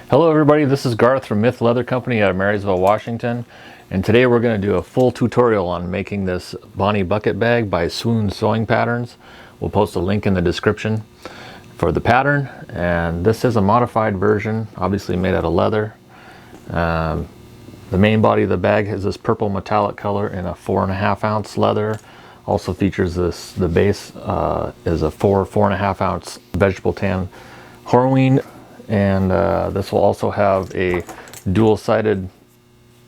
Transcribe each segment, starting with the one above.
Hello everybody, this is Garth from Myth Leather Company out of Marysville, Washington, and today we're going to do a full tutorial on making this Bonnie bucket bag by Swoon Sewing Patterns. We'll post a link in the description for the pattern, and this is a modified version, obviously made out of leather. The main body of the bag has this purple metallic color in a 4.5 ounce leather. Also features the base is a 4.5 ounce vegetable tan horween. And this will also have a dual-sided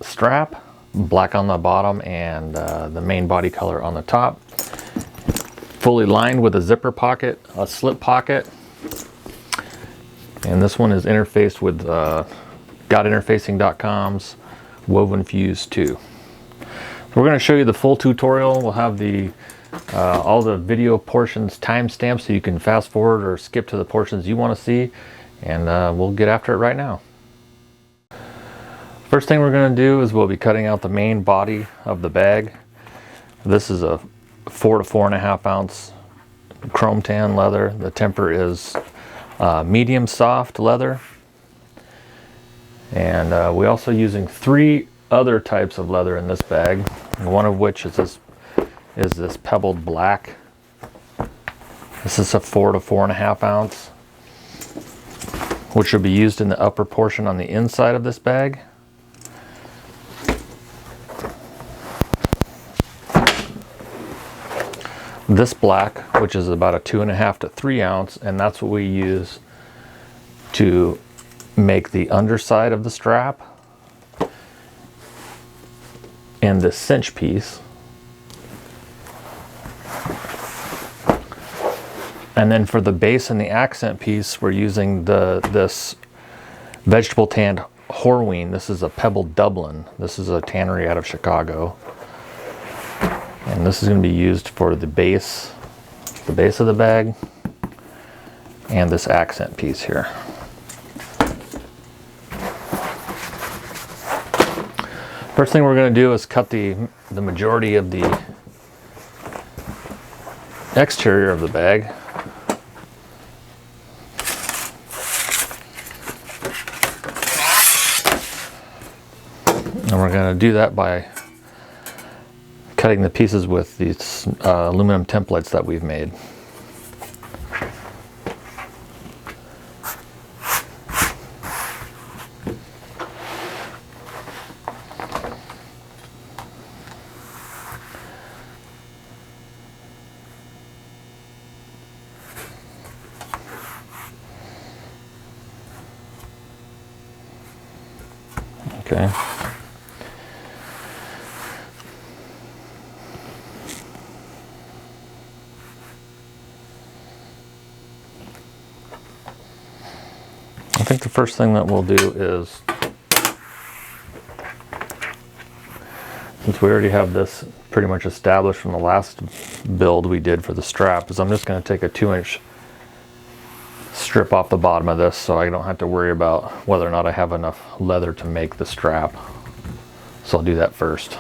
strap, black on the bottom and the main body color on the top. Fully lined with a zipper pocket, a slip pocket. And this one is interfaced with gotinterfacing.com's Woven Fuse 2. So we're going to show you the full tutorial. We'll have all the video portions timestamped so you can fast forward or skip to the portions you want to see. And we'll get after it right now. First thing we're going to do is we'll be cutting out the main body of the bag. This is a 4 to 4.5 ounce chrome tan leather. The temper is medium soft leather. And we're also using 3 other types of leather in this bag. One of which is this pebbled black. This is a 4 to 4.5 ounce. Which will be used in the upper portion on the inside of this bag. This black, which is about a 2.5 to 3 ounce, and that's what we use to make the underside of the strap and the cinch piece. And then for the base and the accent piece, we're using this vegetable tanned horween. This is a pebbled Dublin. This is a tannery out of Chicago. And this is going to be used for the base of the bag and this accent piece here. First thing we're going to do is cut the majority of the exterior of the bag. And we're going to do that by cutting the pieces with these aluminum templates that we've made. Okay. I think the first thing that we'll do is, since we already have this pretty much established from the last build we did for the strap, is I'm just going to take a 2-inch strip off the bottom of this so I don't have to worry about whether or not I have enough leather to make the strap. So I'll do that first.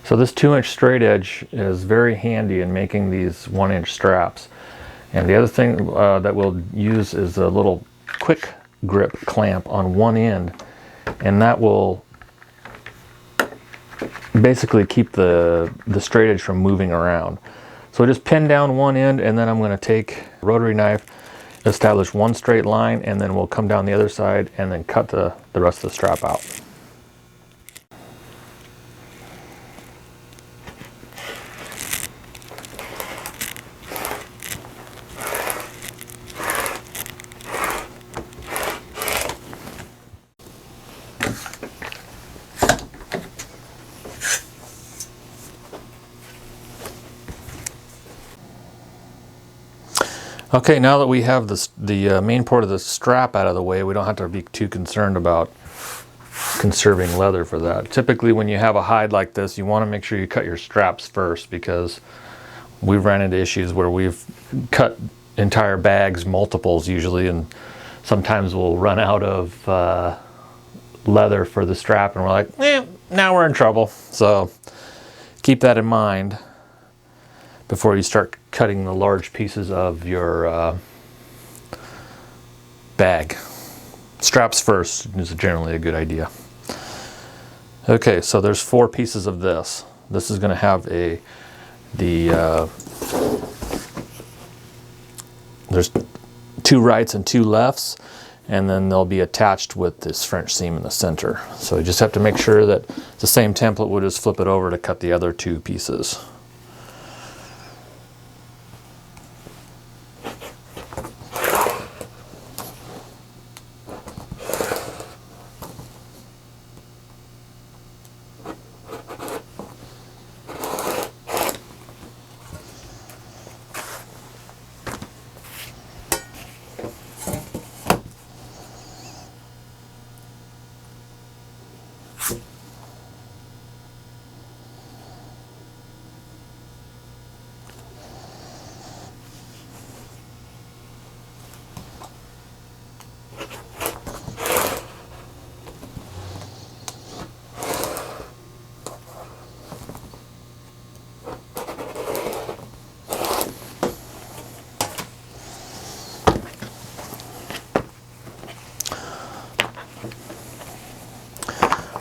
So this 2-inch straight edge is very handy in making these 1-inch straps. And the other thing that we'll use is a little quick grip clamp on one end, and that will basically keep the straight edge from moving around. So just pin down one end, and then I'm going to take a rotary knife, establish one straight line, and then we'll come down the other side and then cut the rest of the strap out. Okay, now that we have the main part of the strap out of the way, we don't have to be too concerned about conserving leather for that. Typically when you have a hide like this, you want to make sure you cut your straps first, because we've ran into issues where we've cut entire bags, multiples usually, and sometimes we'll run out of leather for the strap and we're like, now we're in trouble. So keep that in mind before you start cutting the large pieces of your bag. Straps first is generally a good idea. Okay, so there's 4 pieces of this. This is going to have there's 2 rights and 2 lefts, and then they'll be attached with this French seam in the center. So you just have to make sure that it's the same template. We'll just flip it over to cut the other 2 pieces.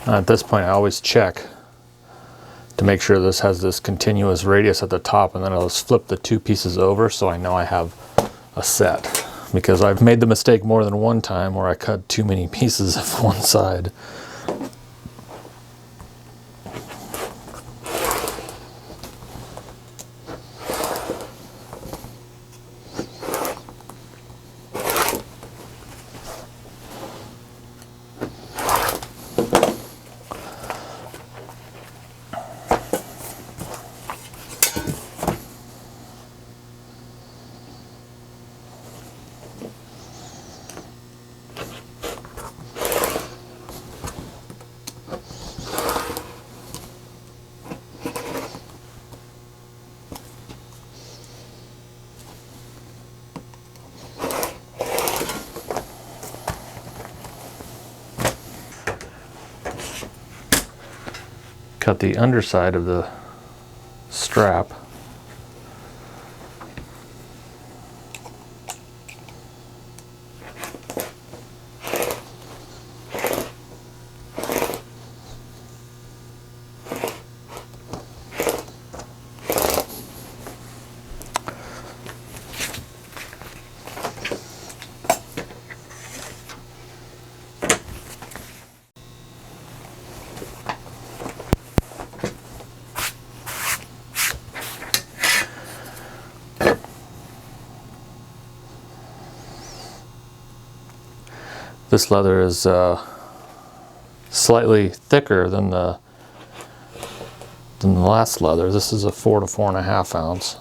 At this point, I always check to make sure this has this continuous radius at the top, and then I'll just flip the 2 pieces over so I know I have a set. Because I've made the mistake more than one time where I cut too many pieces of one side. Cut the underside of the strap. This leather is slightly thicker than the last leather. This is a 4 to 4.5 ounce.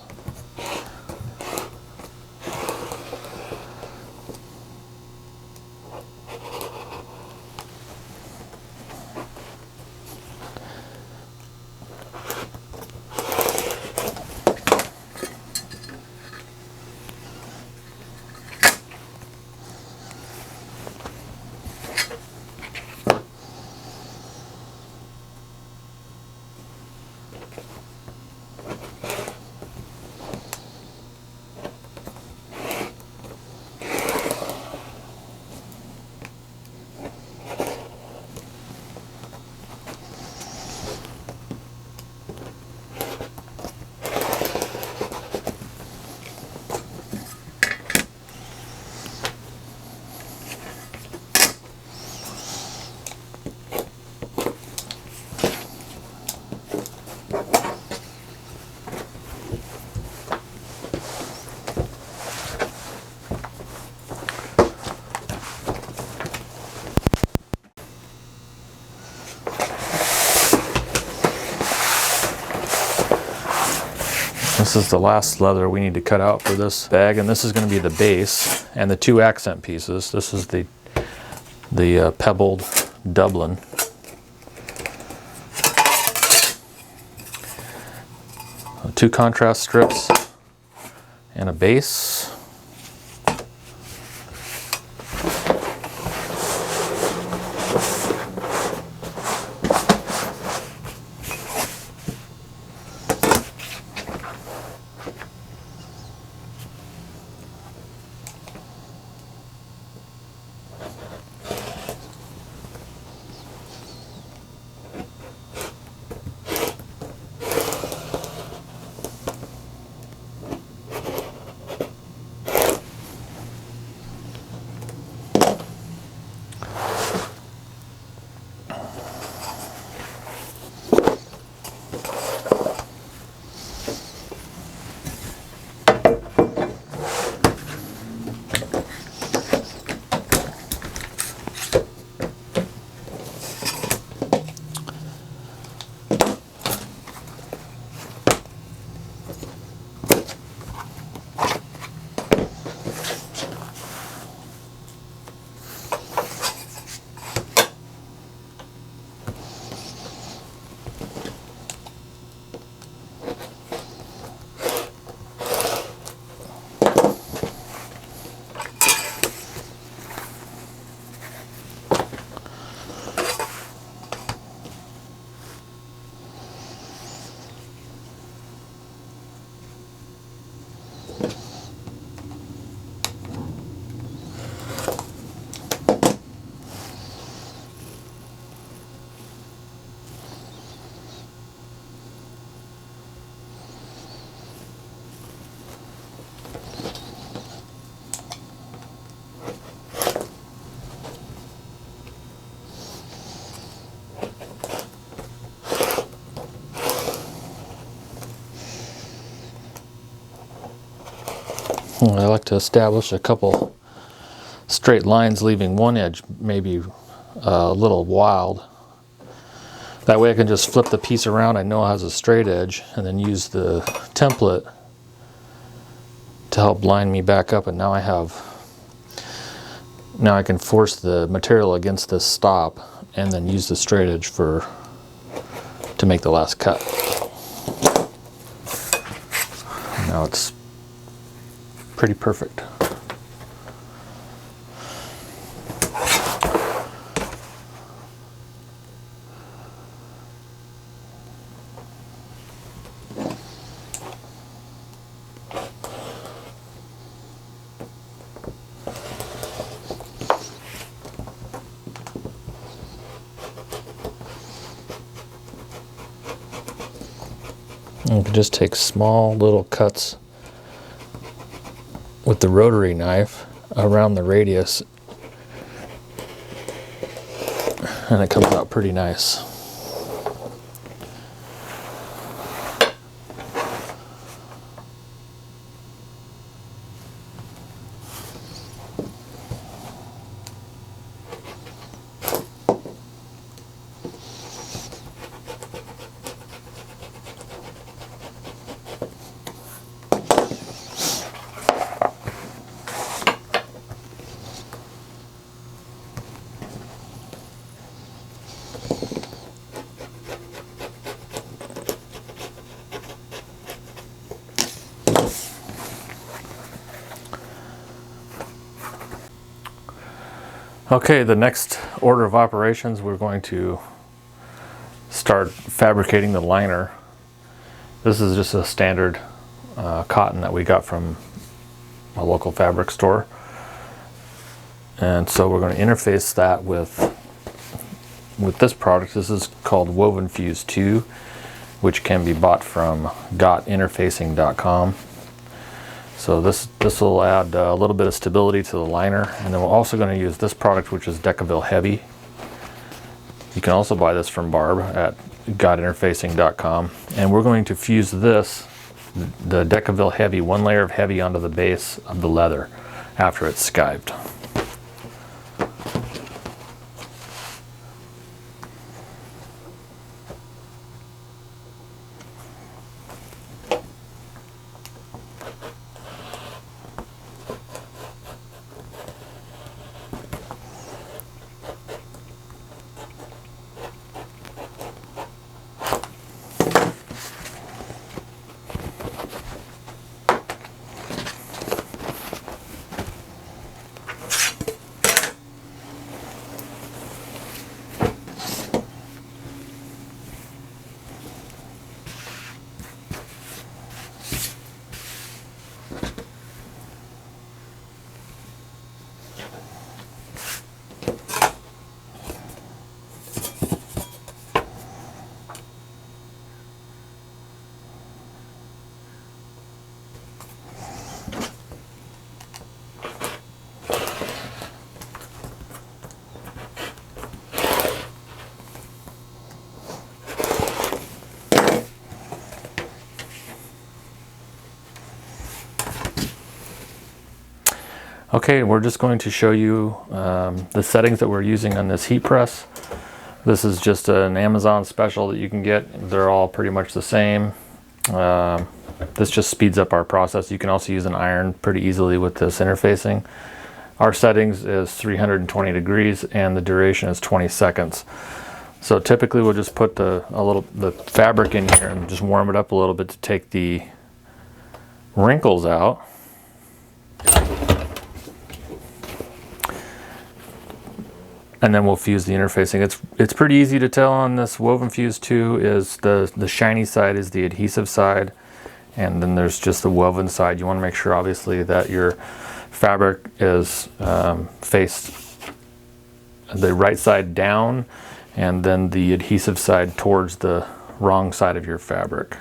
This is the last leather we need to cut out for this bag, and this is going to be the base and the 2 accent pieces. This is the pebbled Dublin. Two contrast strips and a base. I like to establish a couple straight lines, leaving one edge maybe a little wild. That way I can just flip the piece around, I know it has a straight edge, and then use the template to help line me back up, and now I can force the material against this stop and then use the straight edge to make the last cut. Now it's pretty perfect. You can just take small little cuts with the rotary knife around the radius, and it comes out pretty nice. Okay, the next order of operations, we're going to start fabricating the liner. This is just a standard cotton that we got from a local fabric store. And so we're going to interface that with this product. This is called Woven Fuse 2, which can be bought from gotinterfacing.com. So this will add a little bit of stability to the liner, and then we're also going to use this product, which is Decaville Heavy. You can also buy this from Barb at gotinterfacing.com, and we're going to fuse this, the Decaville Heavy, one layer of heavy onto the base of the leather after it's skived. Okay, we're just going to show you the settings that we're using on this heat press. This is just an Amazon special that you can get. They're all pretty much the same. This just speeds up our process. You can also use an iron pretty easily with this interfacing. Our settings is 320 degrees and the duration is 20 seconds. So typically we'll just put the fabric in here and just warm it up a little bit to take the wrinkles out. And then we'll fuse the interfacing. It's pretty easy to tell on this woven fuse too. Is the shiny side is the adhesive side, and then there's just the woven side. You want to make sure obviously that your fabric is faced the right side down, and then the adhesive side towards the wrong side of your fabric.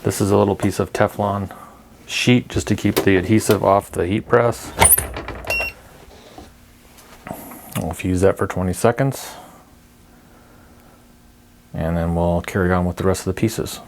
This is a little piece of Teflon sheet just to keep the adhesive off the heat press. We'll fuse that for 20 seconds and then we'll carry on with the rest of the pieces.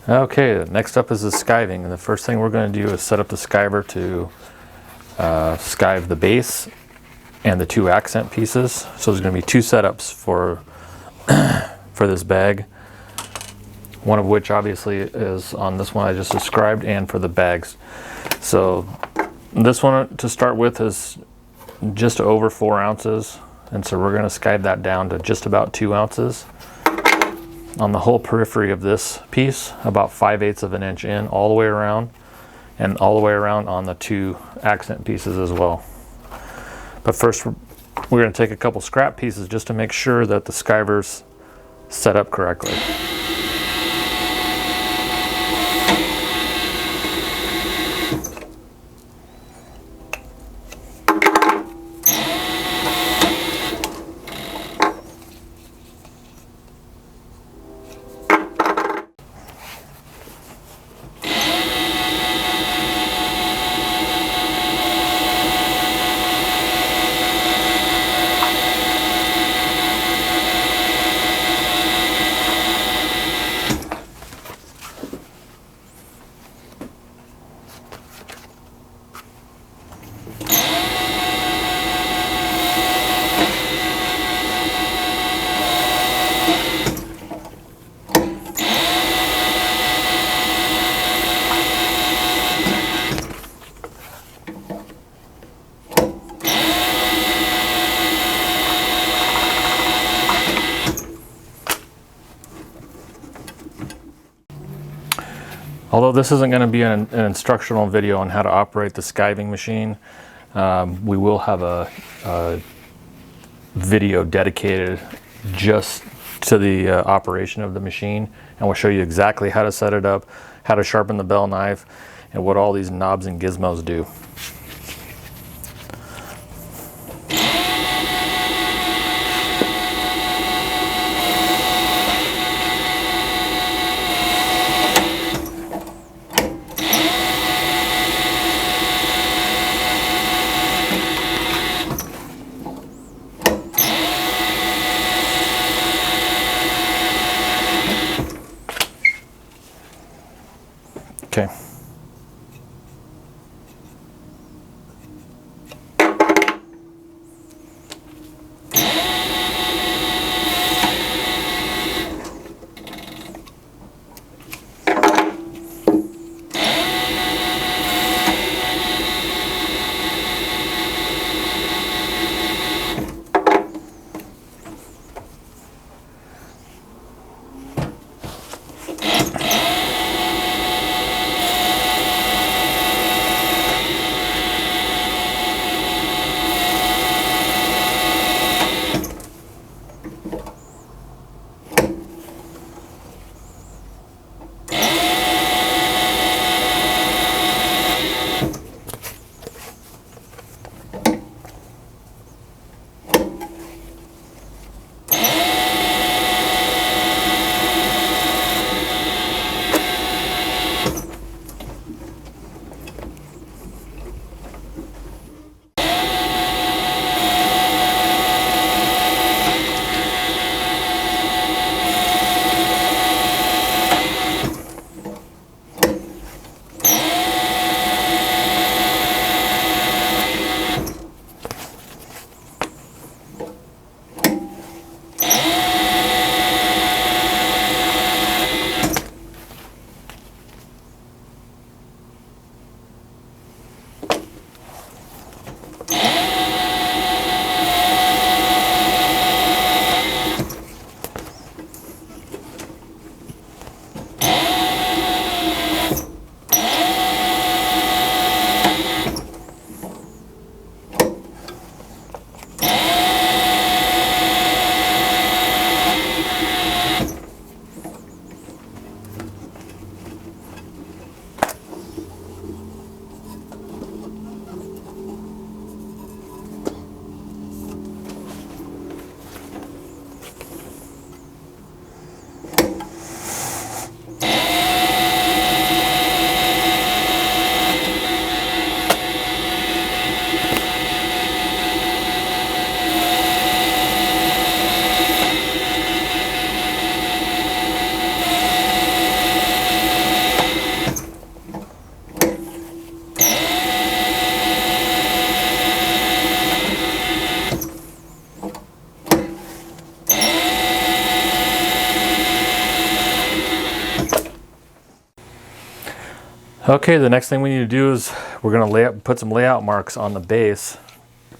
Okay, next up is the skiving, and the first thing we're going to do is set up the skiver to skive the base and the two accent pieces. So there's going to be two setups for this bag, one of which obviously is on this one I just described, and for the bags. So this one to start with is just over 4 ounces, and so we're going to skive that down to just about 2 ounces. On the whole periphery of this piece, about 5/8 of an inch in, all the way around, and all the way around on the two accent pieces as well. But first we're going to take a couple scrap pieces just to make sure that the skiver's set up correctly. Although this isn't going to be an instructional video on how to operate the skiving machine, we will have a video dedicated just to the operation of the machine, and we'll show you exactly how to set it up, how to sharpen the bell knife, and what all these knobs and gizmos do. Okay. Okay, the next thing we need to do is we're going to put some layout marks on the base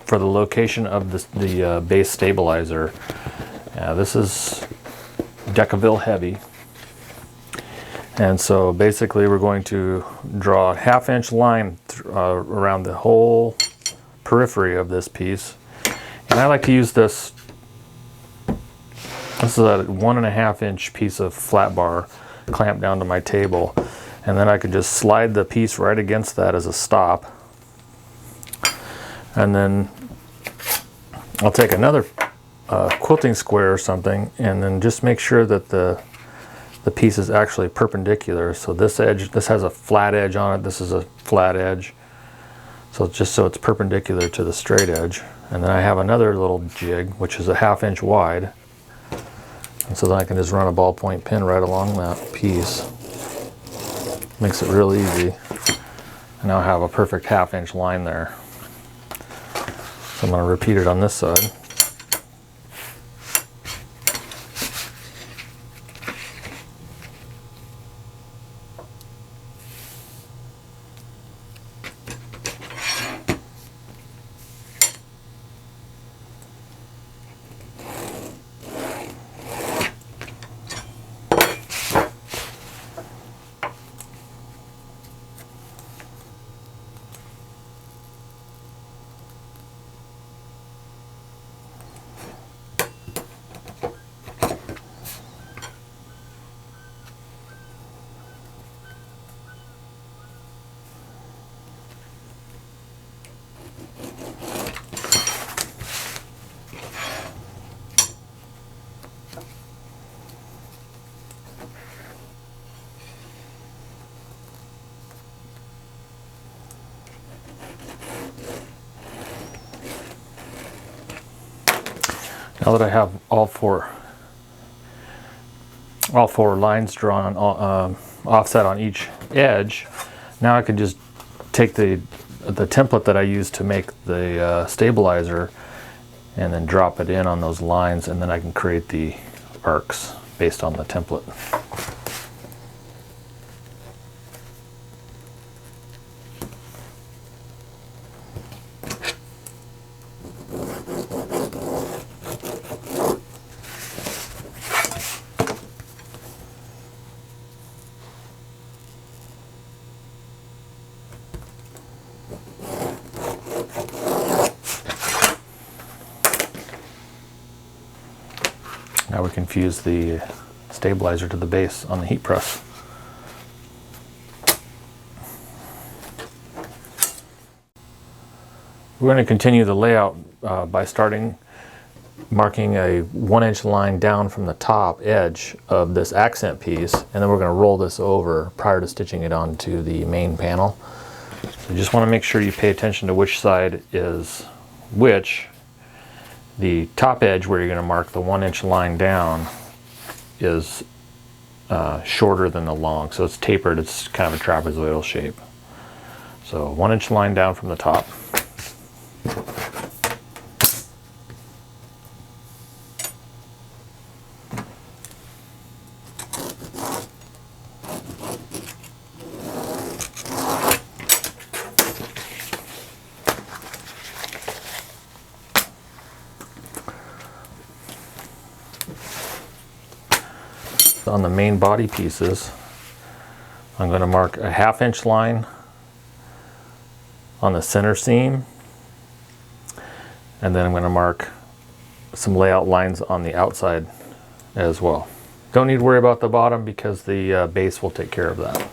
for the location of the base stabilizer. This is Decaville heavy, and so basically we're going to draw a 1/2 inch line around the whole periphery of this piece. And I like to use this. This is a 1.5 inch piece of flat bar clamped down to my table, and then I can just slide the piece right against that as a stop, and then I'll take another quilting square or something, and then just make sure that the piece is actually perpendicular. So this edge, this has a flat edge on it, this is a flat edge, so just so it's perpendicular to the straight edge. And then I have another little jig which is a 1/2 inch wide, and so then I can just run a ballpoint pin right along that piece. Makes it real easy. And now I have a perfect 1/2 inch line there. So I'm going to repeat it on this side. Now that I have all four lines drawn offset on each edge, now I can just take the template that I used to make the stabilizer and then drop it in on those lines, and then I can create the arcs based on the template. Now we can fuse the stabilizer to the base on the heat press. We're going to continue the layout by marking a 1 inch line down from the top edge of this accent piece, and then we're going to roll this over prior to stitching it onto the main panel. So you just want to make sure you pay attention to which side is which. The top edge where you're going to mark the 1 inch line down is shorter than the long, so it's tapered. It's kind of a trapezoidal shape. So 1 inch line down from the top. On the main body pieces, I'm going to mark a 1/2 inch line on the center seam, and then I'm going to mark some layout lines on the outside as well. Don't need to worry about the bottom because the base will take care of that.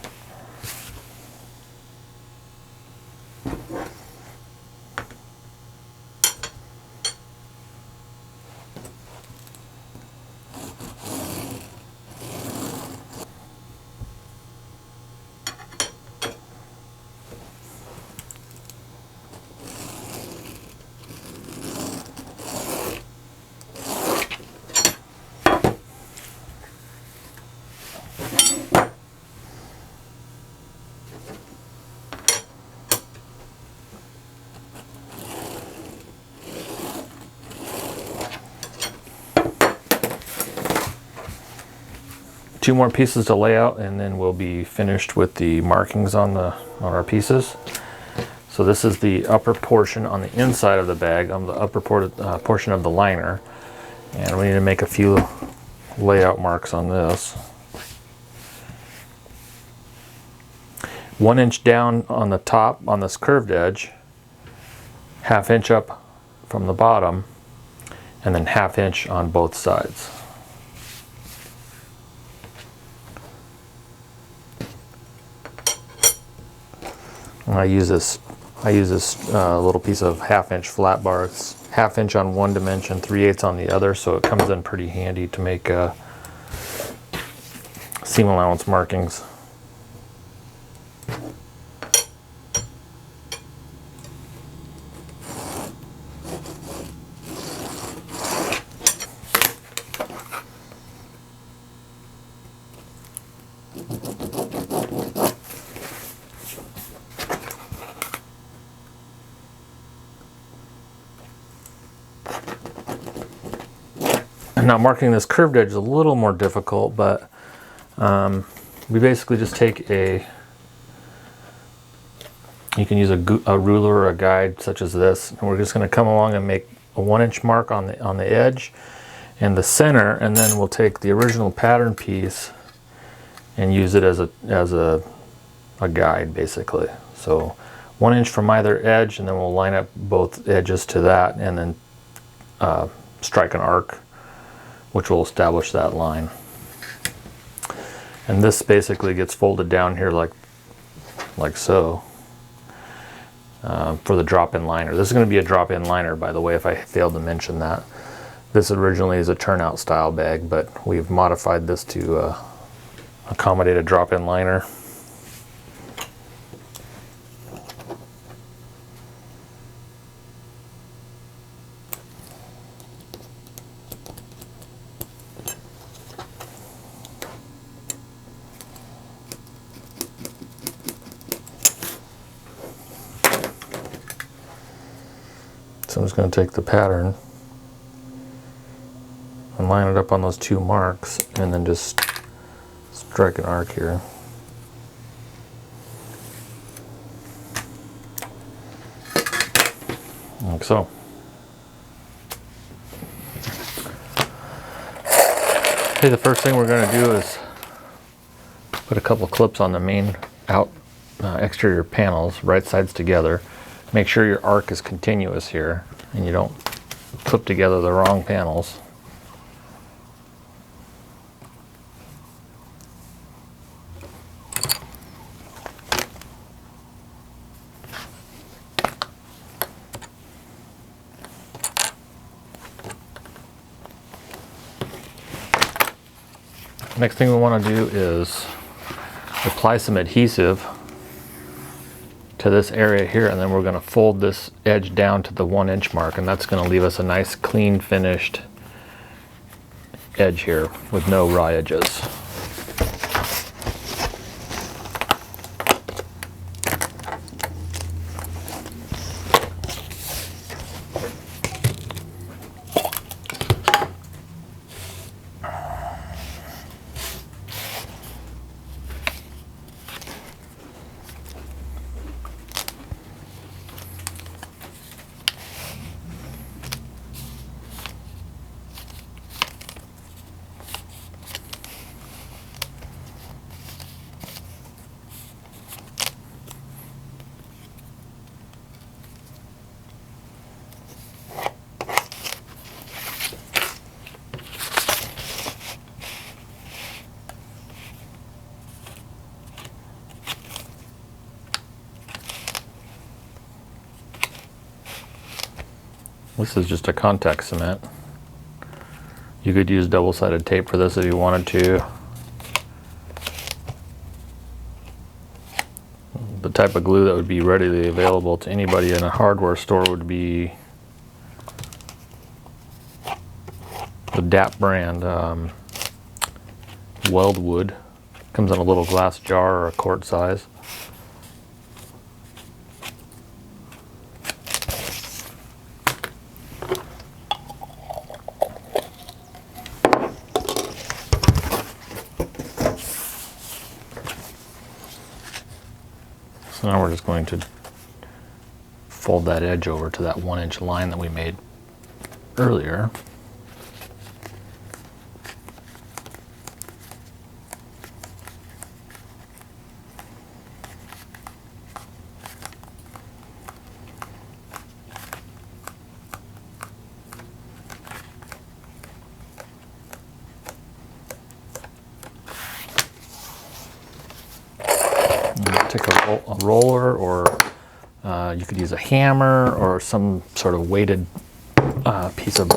2 more pieces to lay out, and then we'll be finished with the markings on our pieces. So this is the upper portion on the inside of the bag, on the upper portion of the liner, and we need to make a few layout marks on this. 1 inch down on the top on this curved edge, 1/2 inch up from the bottom, and then 1/2 inch on both sides. And I use this little piece of 1/2 inch flat bar. It's 1/2 inch on one dimension, 3/8 on the other, so it comes in pretty handy to make seam allowance markings. Now marking this curved edge is a little more difficult, but we basically just take you can use a ruler or a guide such as this, and we're just going to come along and make a 1 inch mark on the edge and the center, and then we'll take the original pattern piece and use it as a guide basically. So 1 inch from either edge, and then we'll line up both edges to that, and then strike an arc which will establish that line. And this basically gets folded down here like so for the drop-in liner. This is going to be a drop-in liner, by the way, if I failed to mention that. This originally is a turnout style bag, but we've modified this to accommodate a drop-in liner. So I'm just going to take the pattern and line it up on those 2 marks, and then just strike an arc here. Like so. Okay, the first thing we're going to do is put a couple clips on the main exterior panels, right sides together. Make sure your arc is continuous here and you don't clip together the wrong panels. Next thing we want to do is apply some adhesive to this area here, and then we're going to fold this edge down to the 1 inch mark, and that's going to leave us a nice clean finished edge here with no raw edges. This is just a contact cement. You could use double-sided tape for this if you wanted to. The type of glue that would be readily available to anybody in a hardware store would be the DAP brand Weldwood. Comes in a little glass jar or a quart size. So now we're just going to fold that edge over to that 1-inch line that we made earlier. Take a roller, or you could use a hammer or some sort of weighted piece of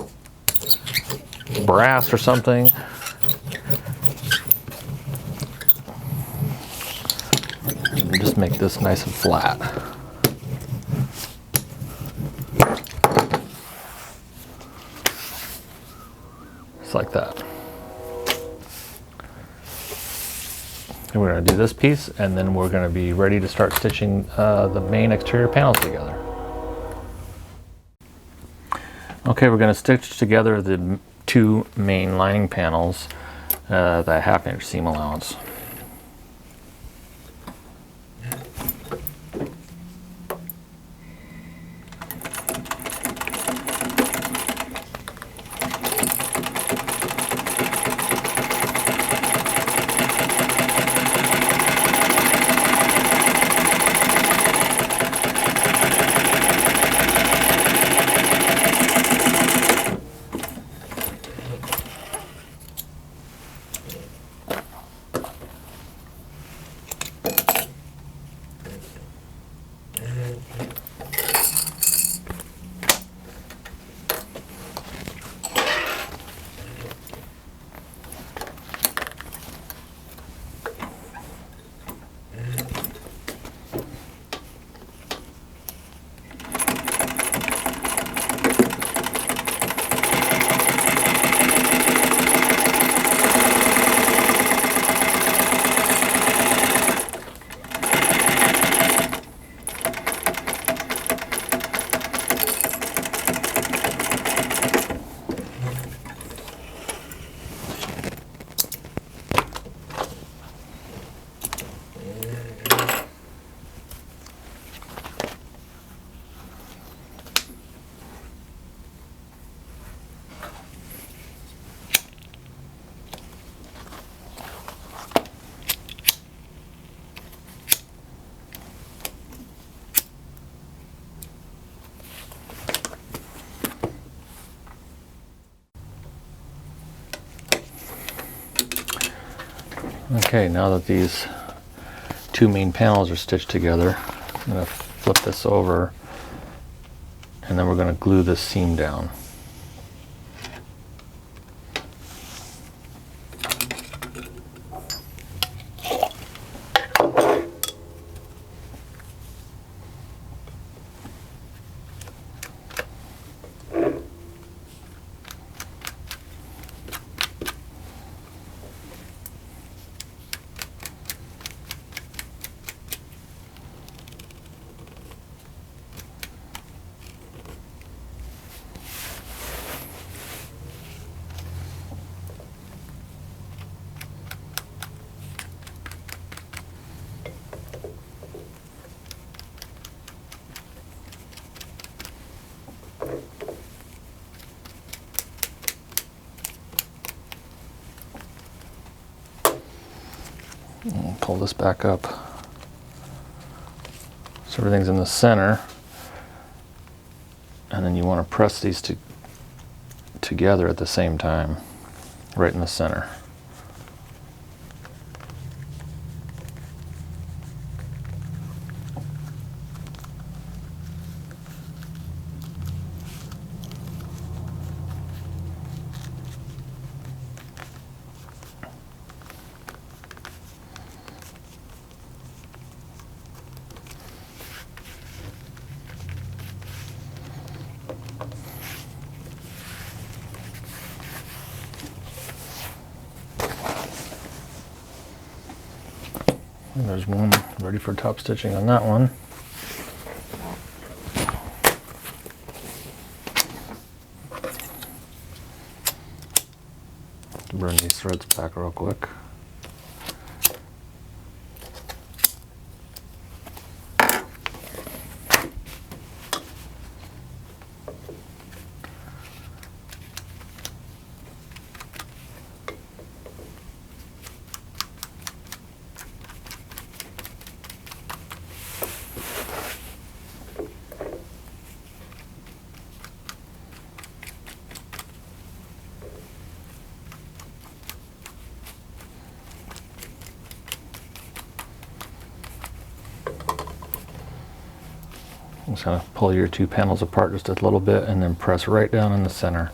brass or something. And just make this nice and flat. Just like that. And we're going to do this piece, and then we're going to be ready to start stitching the main exterior panels together. Okay, we're going to stitch together the two main lining panels, the 1/2-inch seam allowance. Okay, now that these two main panels are stitched together, I'm going to flip this over, and then we're going to glue this seam down. And pull this back up so everything's in the center, and then you want to press these together at the same time, right in the center. And there's one ready for top stitching on that one. Burn these threads back real quick. I'm just going to pull your two panels apart just a little bit and then press right down in the center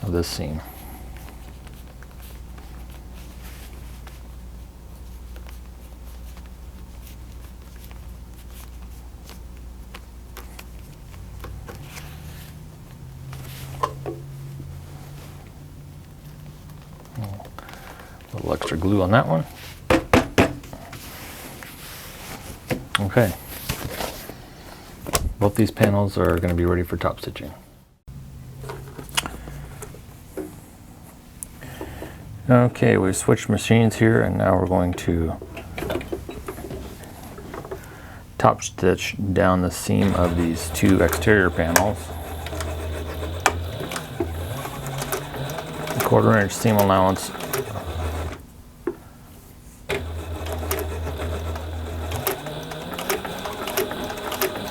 of this seam. A little extra glue on that one. Okay. Both these panels are going to be ready for top stitching. Okay, we've switched machines here and now we're going to top stitch down the seam of these two exterior panels. 1/4 inch seam allowance.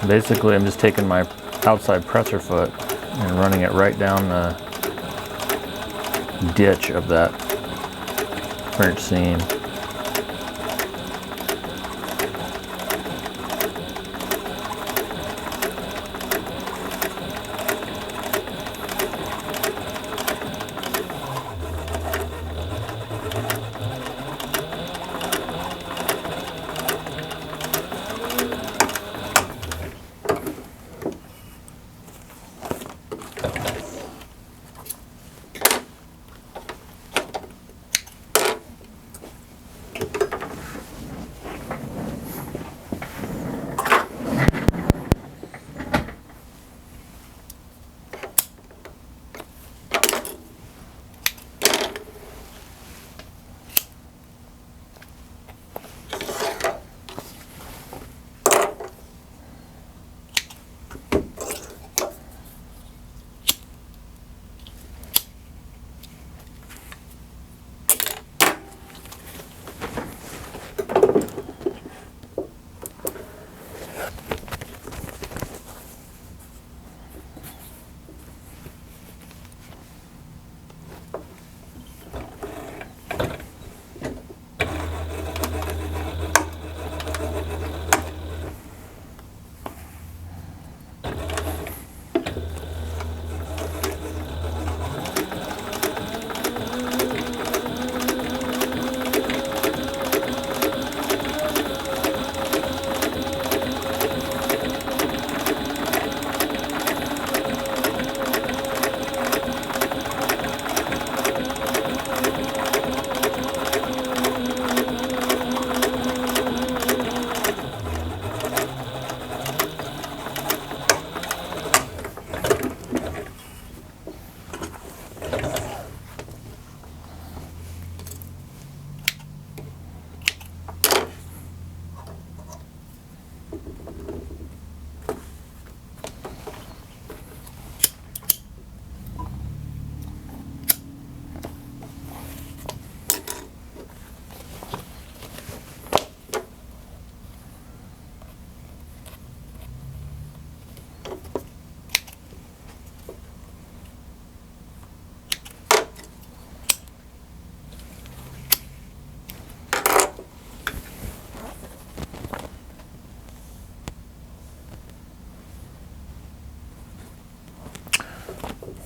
Basically, I'm just taking my outside presser foot and running it right down the ditch of that French seam.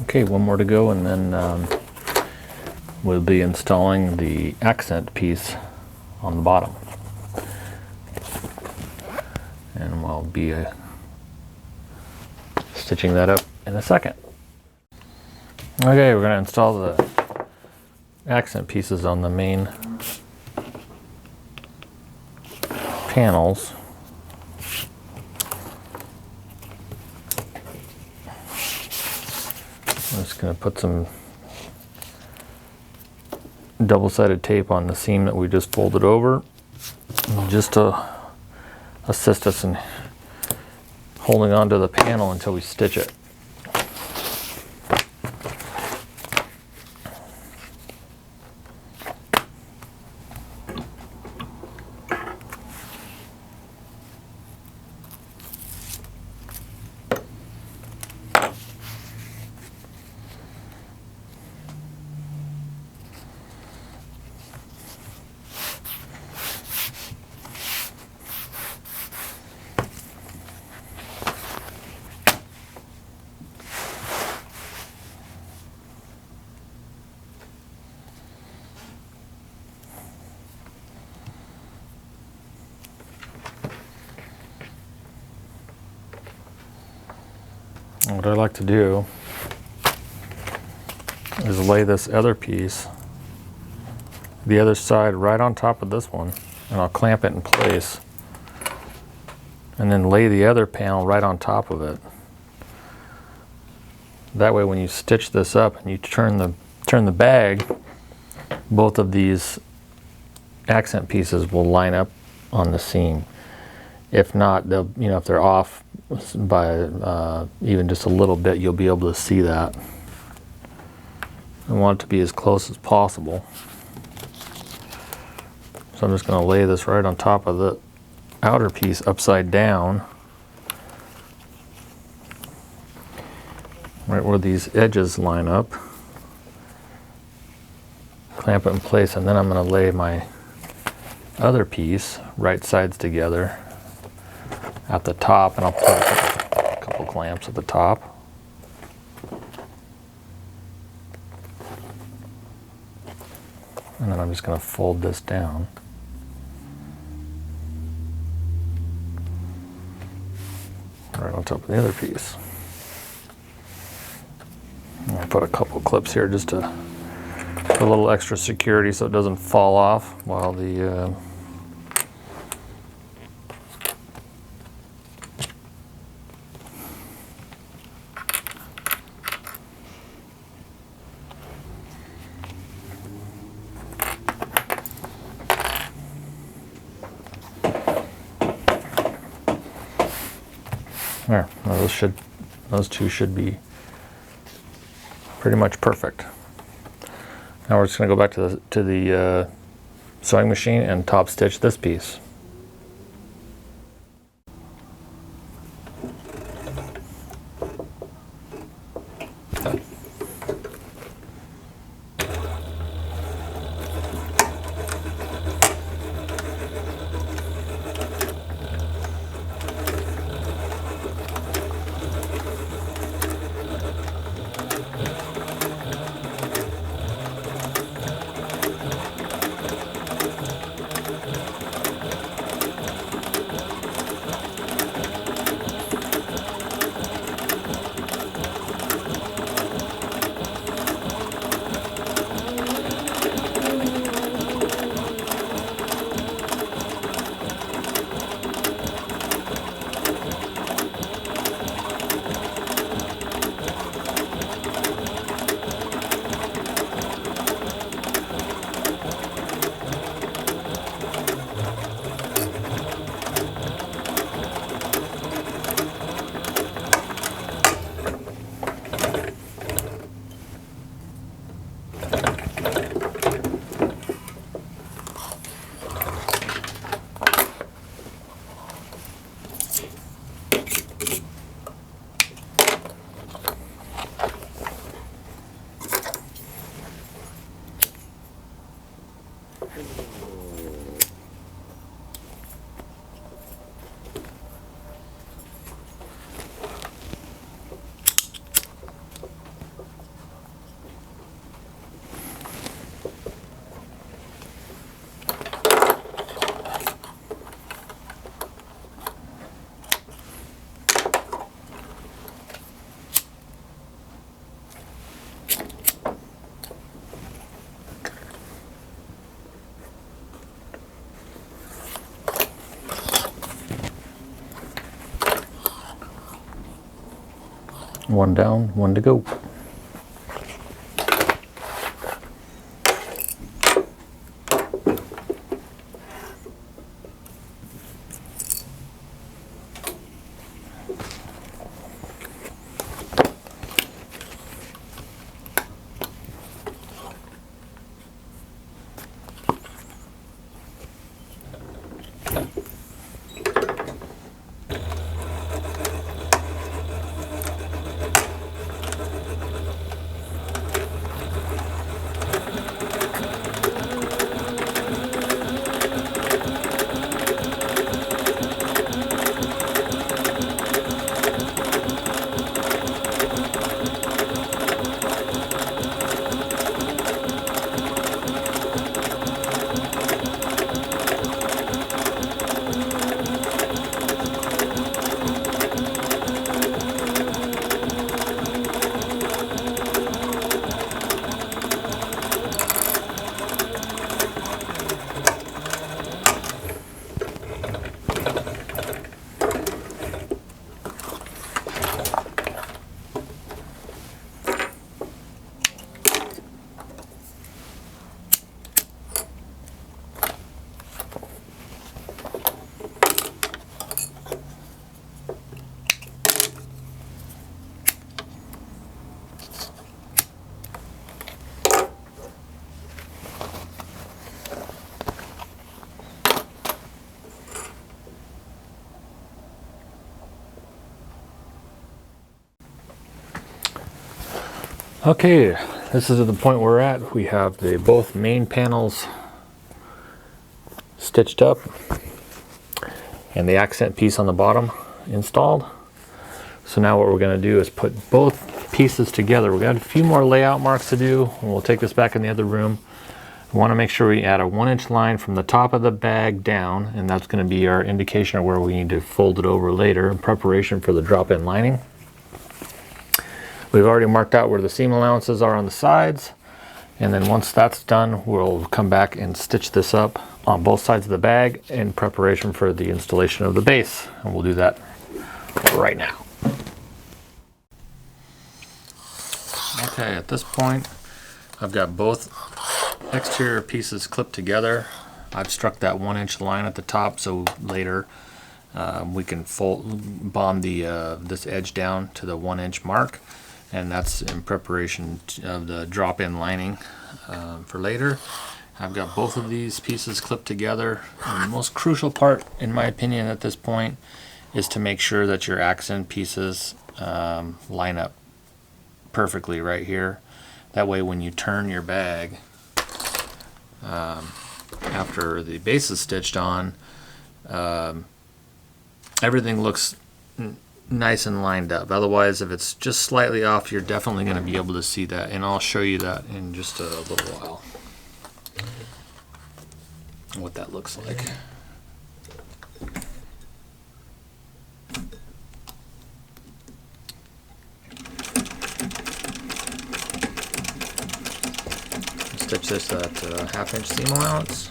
Okay, one more to go and then we'll be installing the accent piece on the bottom. And we'll be stitching that up in a second. Okay, we're going to install the accent pieces on the main panels. I'm just going to put some double-sided tape on the seam that we just folded over, just to assist us in holding onto the panel until we stitch it. What I like to do is lay this other piece, the other side, right on top of this one, and I'll clamp it in place, and then lay the other panel right on top of it. That way when you stitch this up and you turn the bag, both of these accent pieces will line up on the seam. If not, they'll, you know, if they're off by even just a little bit, you'll be able to see that. I want it to be as close as possible. So I'm just going to lay this right on top of the outer piece upside down, right where these edges line up. Clamp it in place, and then I'm going to lay my other piece right sides together at the top, and I'll put a couple clamps at the top. And then I'm just going to fold this down. Right on top of the other piece. I'll put a couple clips here just to put a little extra security so it doesn't fall off while the there. Well, those two should be pretty much perfect. Now we're just going to go back to the sewing machine and top stitch this piece. One down, one to go. Okay, this is the point we're at. We have the both main panels stitched up and the accent piece on the bottom installed. So now what we're going to do is put both pieces together. We've got a few more layout marks to do, and we'll take this back in the other room. We want to make sure we add a 1-inch line from the top of the bag down, and that's going to be our indication of where we need to fold it over later in preparation for the drop-in lining. We've already marked out where the seam allowances are on the sides, and then once that's done, we'll come back and stitch this up on both sides of the bag in preparation for the installation of the base, and we'll do that right now. Okay, at this point I've got both exterior pieces clipped together. I've struck that 1-inch line at the top so later we can bond this edge down to the 1-inch mark, and that's in preparation of the drop-in lining for later. I've got both of these pieces clipped together, and the most crucial part in my opinion at this point is to make sure that your accent pieces line up perfectly right here. That way when you turn your bag after the base is stitched on, everything looks nice and lined up. Otherwise, if it's just slightly off, you're definitely going to be able to see that, and I'll show you that in just a little while, what that looks like. Stitch this at 1/2-inch seam allowance.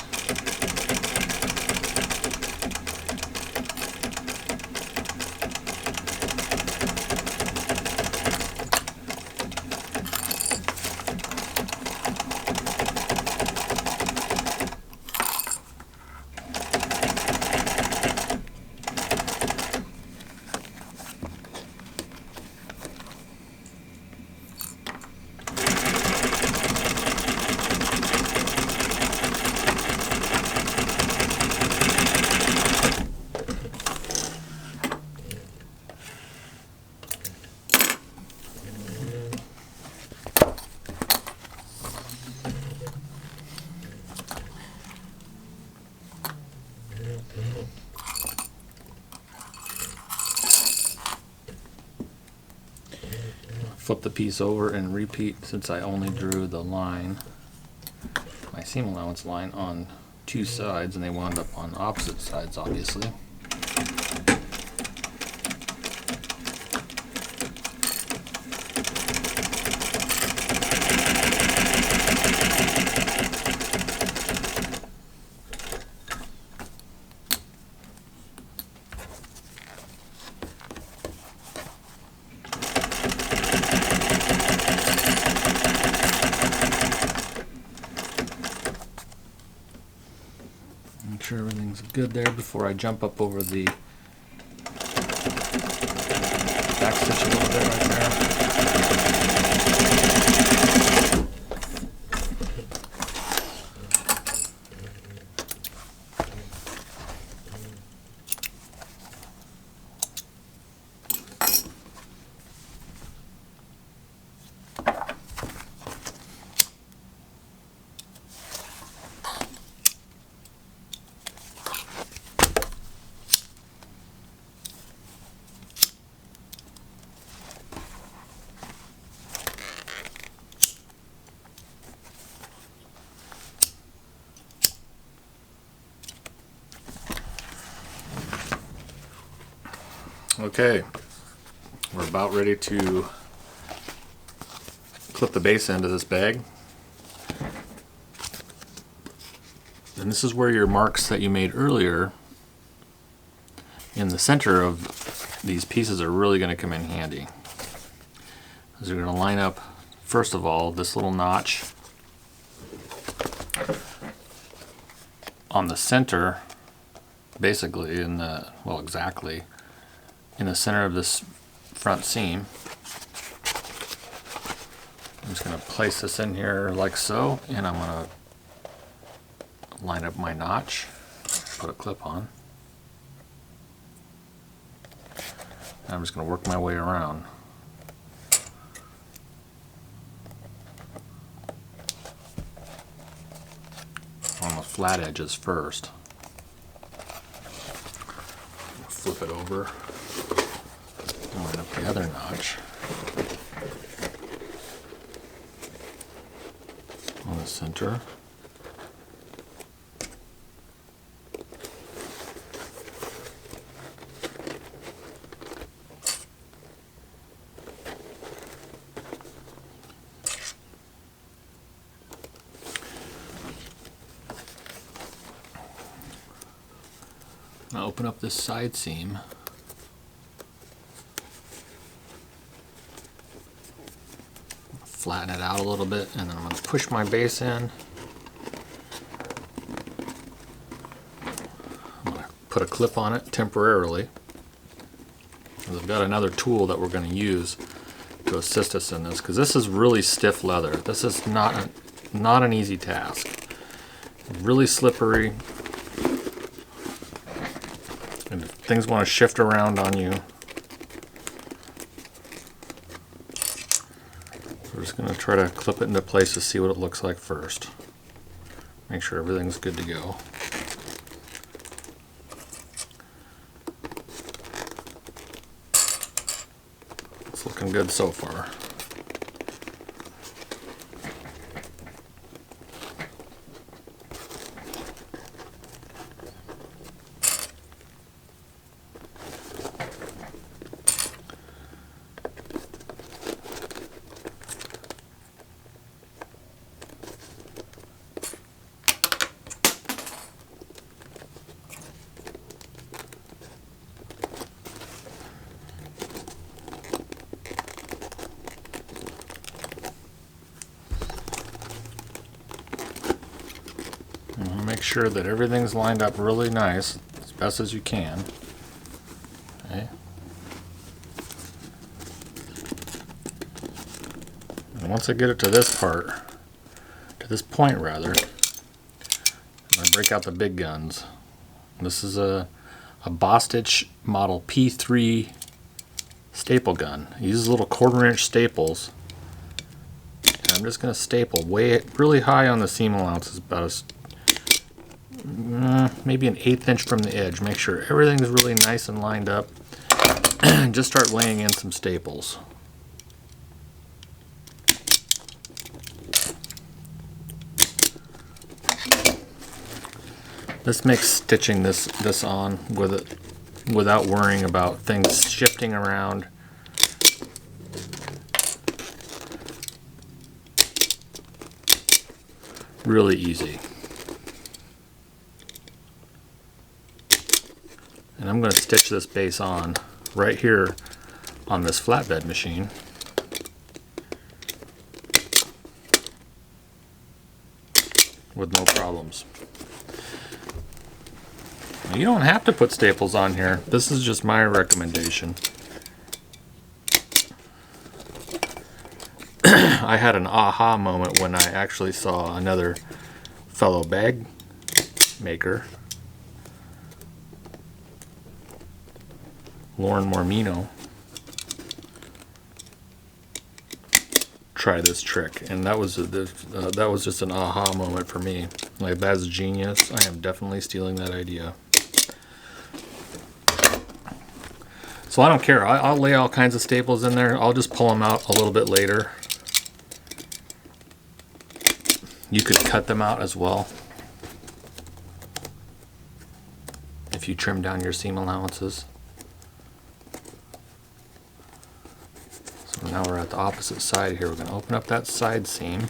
Flip the piece over and repeat, since I only drew the line, my seam allowance line, on two sides, and they wound up on opposite sides obviously. Make sure everything's good there before I jump up over the back stitch a little bit right there. Okay, we're about ready to clip the base end of this bag. And this is where your marks that you made earlier in the center of these pieces are really going to come in handy. Because you're going to line up, first of all, this little notch on the center, basically in the, well, exactly in the center of this front seam. I'm just going to place this in here like so, and I'm going to line up my notch, put a clip on, and I'm just going to work my way around. flat edges first. Flip it over, line up the other notch on the center. Now open up this side seam. Flatten it out a little bit, and then I'm going to push my base in. I'm going to put a clip on it temporarily. I've got another tool that we're going to use to assist us in this, because this is really stiff leather. This is not an easy task. Really slippery. And if things want to shift around on you, we're just going to try to clip it into place to see what it looks like first. Make sure everything's good to go. It's looking good so far. Make sure that everything's lined up really nice, as best as you can. Okay. And once I get it to this part, to this point rather, I break out the big guns. This is a Bostitch model P3 staple gun. It uses little 1/4-inch staples. And I'm just going to staple really high on the seam allowances, about maybe an 1/8 inch from the edge. Make sure everything's really nice and lined up. And just start laying in some staples. This makes stitching this on with it without worrying about things shifting around. Really easy. And I'm going to stitch this base on right here on this flatbed machine. With no problems. Now, you don't have to put staples on here. This is just my recommendation. I had an aha moment when I actually saw another fellow bag maker, Lauren Mormino, try this trick, and that was just an aha moment for me. Like, that's genius. I am definitely stealing that idea. So I don't care. I'll lay all kinds of staples in there. I'll just pull them out a little bit later. You could cut them out as well if you trim down your seam allowances. So now we're at the opposite side here. We're going to open up that side seam.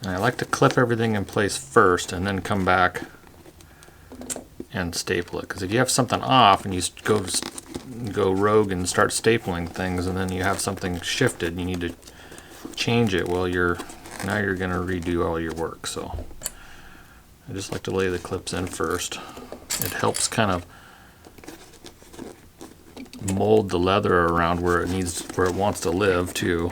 And I like to clip everything in place first and then come back and staple it. Because if you have something off and you go rogue and start stapling things, and then you have something shifted and you need to change it, well, now you're going to redo all your work. So I just like to lay the clips in first. It helps kind of mold the leather around where it wants to live too.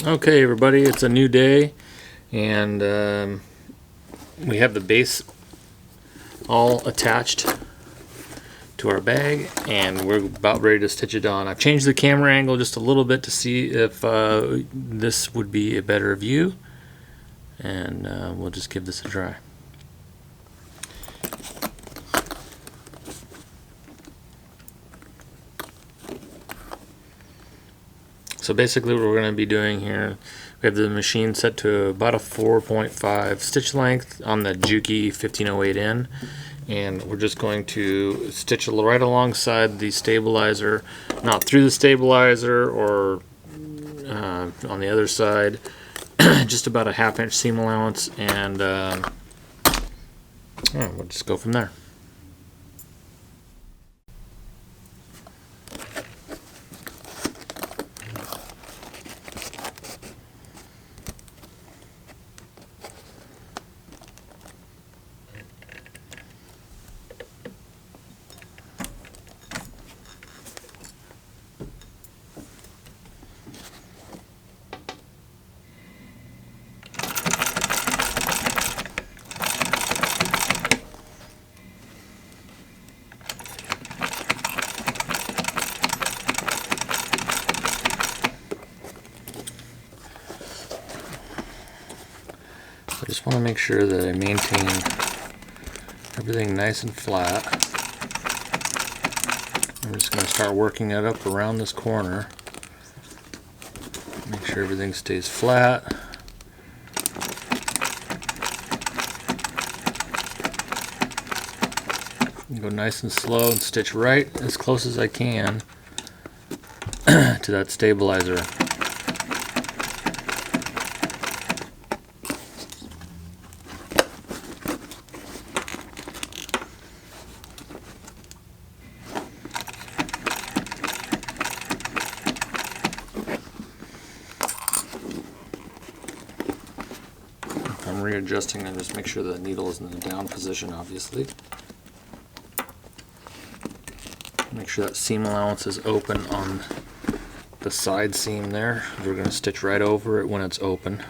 Okay everybody, it's a new day, and we have the base all attached to our bag, and we're about ready to stitch it on. I've changed the camera angle just a little bit to see if this would be a better view, and we'll just give this a try. So basically what we're going to be doing here, we have the machine set to about a 4.5 stitch length on the Juki 1508N, and we're just going to stitch right alongside the stabilizer, not through the stabilizer or on the other side, just about a 1/2 inch seam allowance, and we'll just go from there. I just want to make sure that I maintain everything nice and flat. I'm just going to start working it up around this corner. Make sure everything stays flat. Go nice and slow and stitch right as close as I can to that stabilizer. I'm readjusting and just make sure the needle is in the down position, obviously. Make sure that seam allowance is open on the side seam there. We're going to stitch right over it when it's open.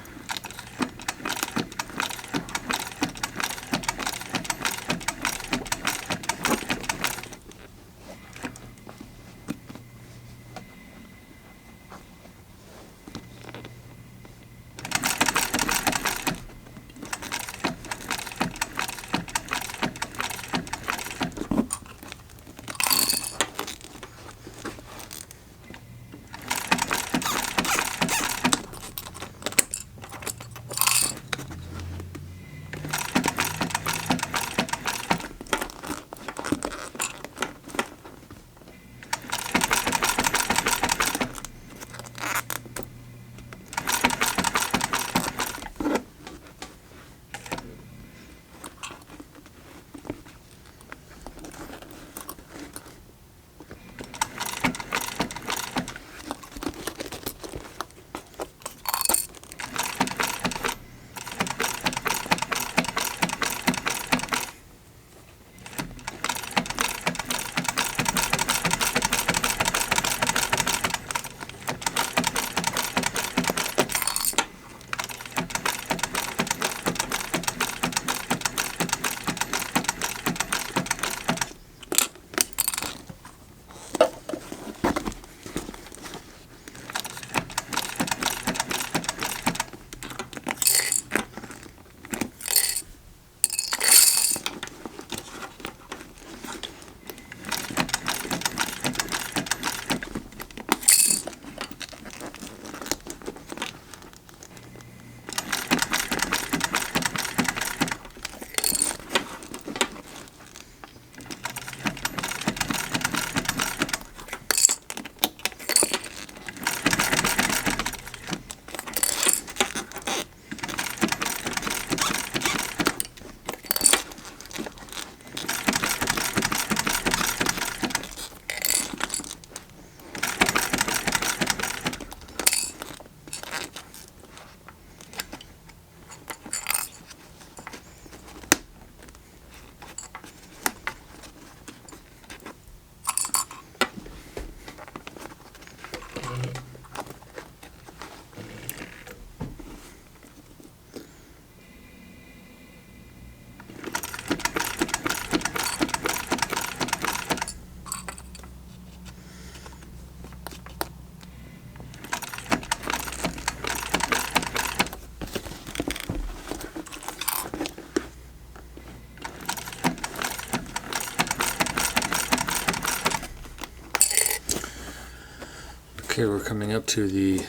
Okay, we're coming up to the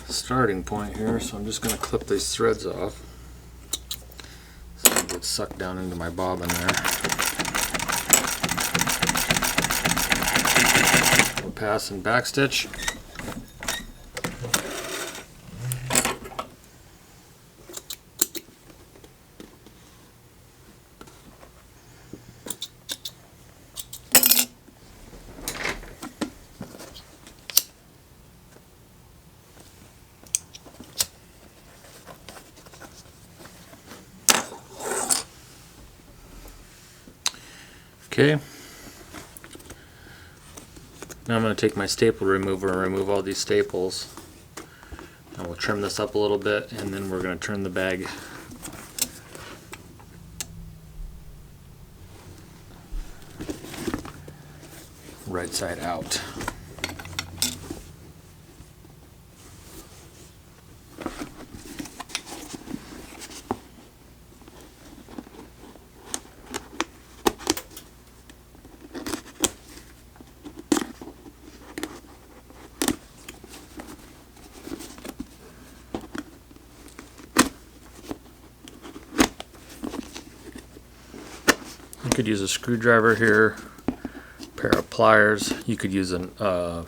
starting point here, so I'm just going to clip these threads off so they get sucked down into my bobbin there. We'll pass and back stitch. Okay, now I'm going to take my staple remover and remove all these staples, and we'll trim this up a little bit, and then we're going to turn the bag right side out. You could use a screwdriver here, a pair of pliers. You could use a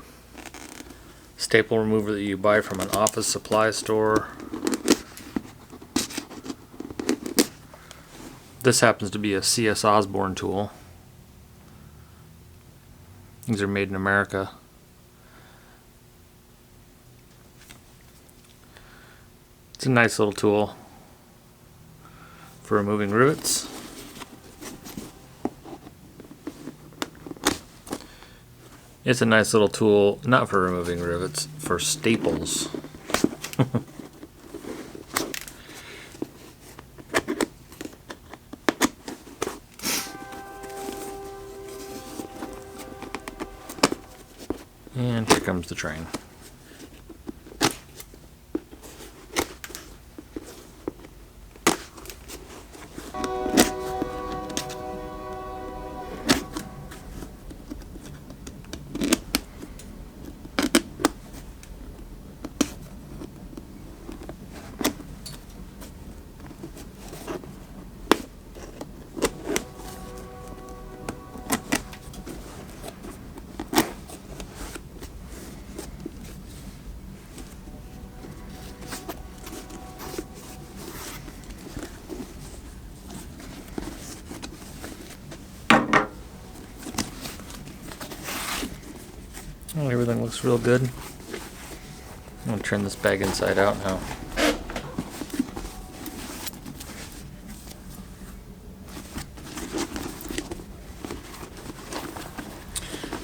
staple remover that you buy from an office supply store. This happens to be a CS Osborne tool. These are made in America. It's a nice little tool for removing rivets. It's a nice little tool, not for removing rivets, for staples. And here comes the train. Well, everything looks real good. I'm going to turn this bag inside out now.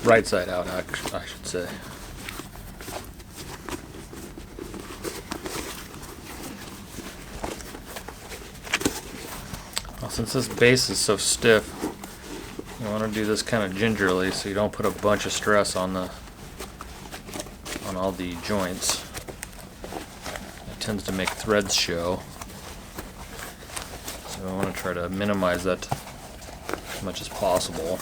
Right side out, I should say. Well, since this base is so stiff, you want to do this kind of gingerly so you don't put a bunch of stress on all the joints. It tends to make threads show, so I want to try to minimize that as much as possible.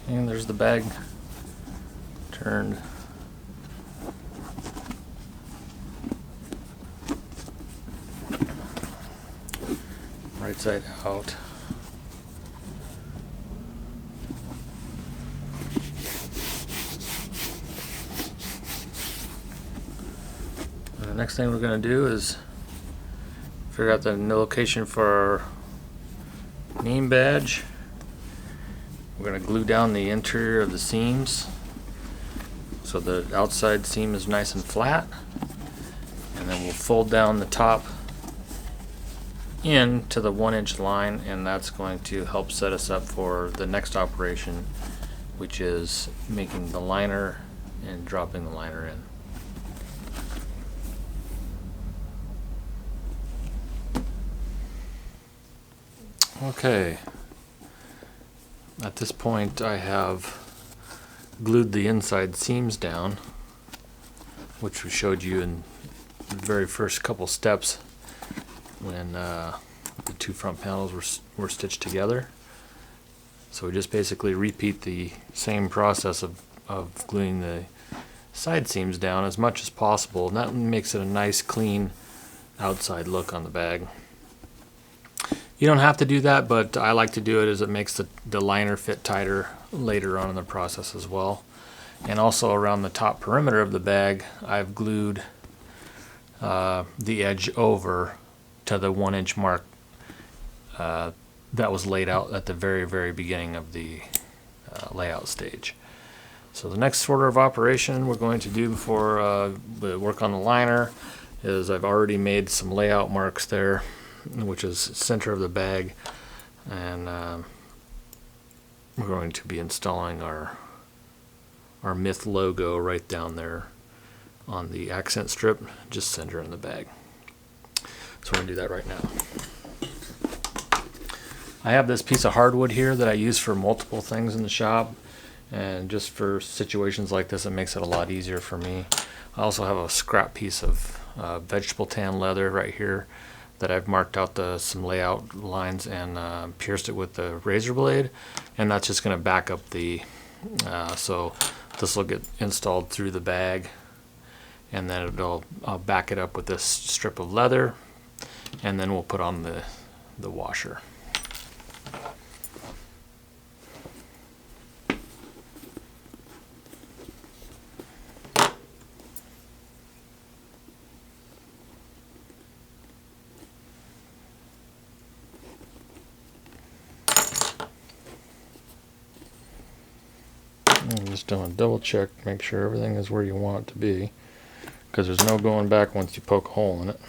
And there's the bag turned. Right side out. And the next thing we're going to do is figure out the location for our name badge. We're going to glue down the interior of the seams so the outside seam is nice and flat, and then we'll fold down the top in to the 1-inch line, and that's going to help set us up for the next operation, which is making the liner and dropping the liner in. Okay, at this point I have glued the inside seams down, which we showed you in the very first couple steps when the two front panels were stitched together. So we just basically repeat the same process of gluing the side seams down as much as possible, and that makes it a nice clean outside look on the bag. You don't have to do that, but I like to do it as it makes the liner fit tighter later on in the process as well. And also around the top perimeter of the bag, I've glued the edge over to the 1-inch mark that was laid out at the very beginning of the layout stage. So the next order of operation we're going to do before we work on the liner is I've already made some layout marks there, which is center of the bag, and we're going to be installing our Myth logo right down there on the accent strip, just center in the bag. So we're going to do that right now. I have this piece of hardwood here that I use for multiple things in the shop, and just for situations like this it makes it a lot easier for me. I also have a scrap piece of vegetable tan leather right here that I've marked out some layout lines and pierced it with the razor blade, and that's just going to back up the so this will get installed through the bag, and then I'll back it up with this strip of leather, and then we'll put on the washer. I'm just doing a double check, make sure everything is where you want it to be, because there's no going back once you poke a hole in it.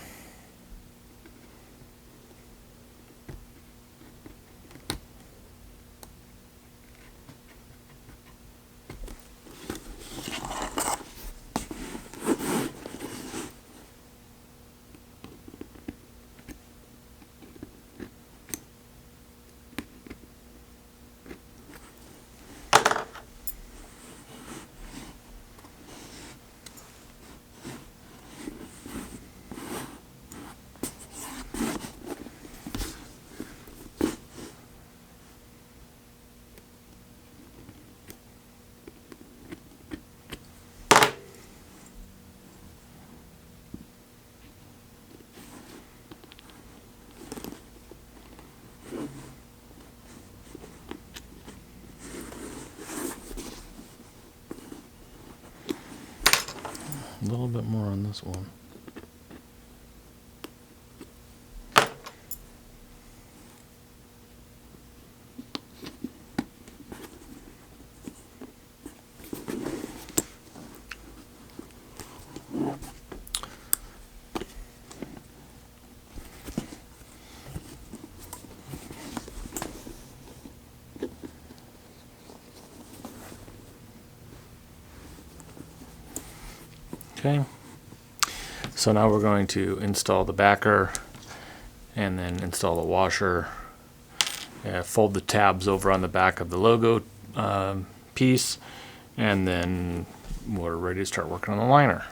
A little bit more on this one. Okay, so now we're going to install the backer and then install the washer. Fold the tabs over on the back of the logo piece, and then we're ready to start working on the liner.